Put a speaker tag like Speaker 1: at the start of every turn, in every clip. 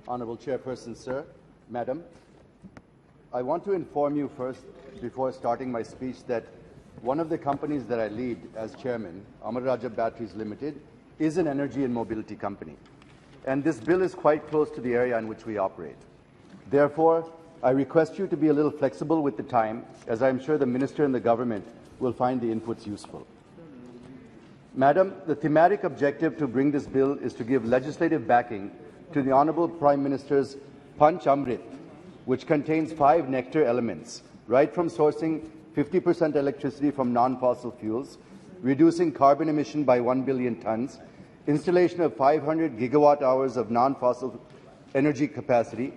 Speaker 1: Honorable Chairperson, sir, Madam, I want to inform you first, before starting my speech, that one of the companies that I lead as chairman, Amara Batteries Limited, is an energy and mobility company. And this bill is quite close to the area in which we operate. Therefore, I request you to be a little flexible with the time, as I am sure the Minister and the government will find the inputs useful. Madam, the thematic objective to bring this bill is to give legislative backing to the Honourable Prime Minister's Panch Amrit, which contains 5 nectar elements, right from sourcing 50% electricity from non-fossil fuels, reducing carbon emission by 1 billion tons, installation of 500 gigawatt hours of non-fossil energy capacity,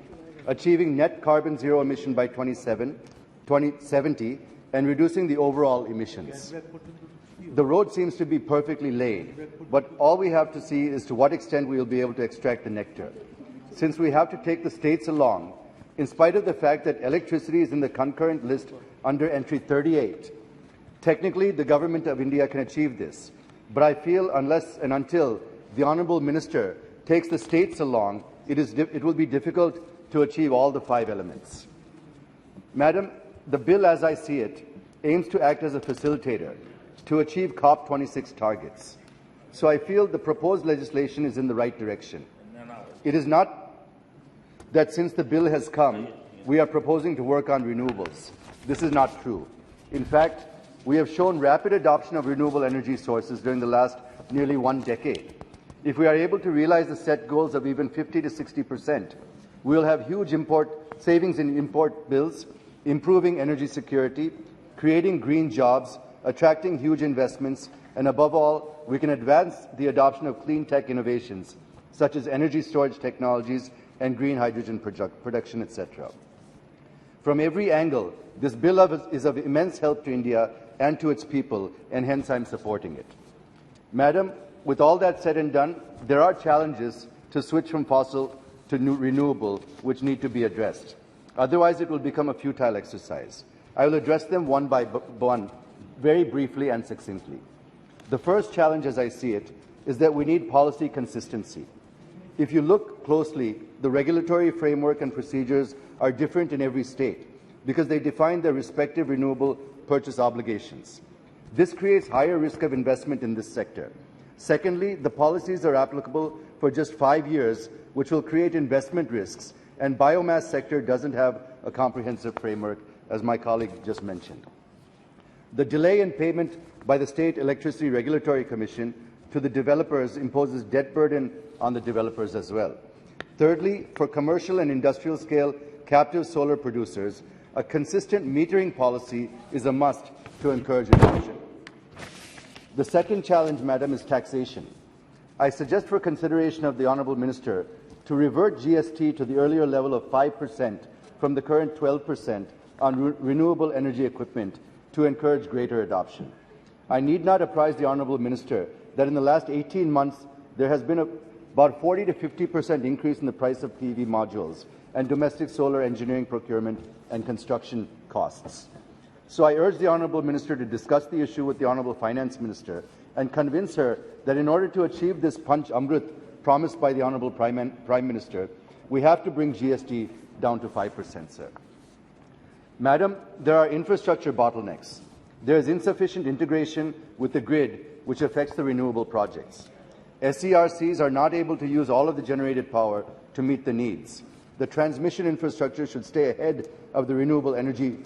Speaker 1: achieving net carbon zero emission by 2070, and reducing the overall emissions. The road seems to be perfectly laid, but all we have to see is to what extent we will be able to extract the nectar. Since we have to take the states along, in spite of the fact that electricity is in the concurrent list under entry 38, technically the Government of India can achieve this. But I feel unless and until the Honourable Minister takes the states along, it will be difficult to achieve all the 5 elements. Madam, the bill as I see it aims to act as a facilitator to achieve COP26 targets. So I feel the proposed legislation is in the right direction. It is not that since the bill has come, we are proposing to work on renewables. This is not true. In fact, we have shown rapid adoption of renewable energy sources during the last nearly 1 decade. If we are able to realize the set goals of even 50 to 60%, we will have huge savings in import bills, improving energy security, creating green jobs, attracting huge investments, and above all, we can advance the adoption of clean tech innovations, such as energy storage technologies and green hydrogen production, etc. From every angle, this bill is of immense help to India and to its people, and hence I'm supporting it. Madam, with all that said and done, there are challenges to switch from fossil to renewable which need to be addressed. Otherwise, it will become a futile exercise. I will address them one by one, very briefly and succinctly. The first challenge, as I see it, is that we need policy consistency. If you look closely, the regulatory framework and procedures are different in every state because they define their respective renewable purchase obligations. This creates higher risk of investment in this sector. Secondly, the policies are applicable for just 5 years, which will create investment risks, and biomass sector doesn't have a comprehensive framework, as my colleague just mentioned. The delay in payment by the State Electricity Regulatory Commission to the developers imposes debt burden on the developers as well. Thirdly, for commercial and industrial scale captive solar producers, a consistent metering policy is a must to encourage adoption. The second challenge, Madam, is taxation. I suggest for consideration of the Honourable Minister to revert GST to the earlier level of 5% from the current 12% on renewable energy equipment to encourage greater adoption. I need not apprise the Honourable Minister that in the last 18 months there has been about 40 to 50% increase in the price of PV modules and domestic solar engineering procurement and construction costs. So I urge the Honourable Minister to discuss the issue with the Honourable Finance Minister and convince her that in order to achieve this Panch Amrit promised by the Honourable Prime Minister, we have to bring GST down to 5%, sir. Madam, there are infrastructure bottlenecks. There is insufficient integration with the grid, which affects the renewable projects. SERCs are not able to use all of the generated power to meet the needs. The transmission infrastructure should stay ahead of the renewable energy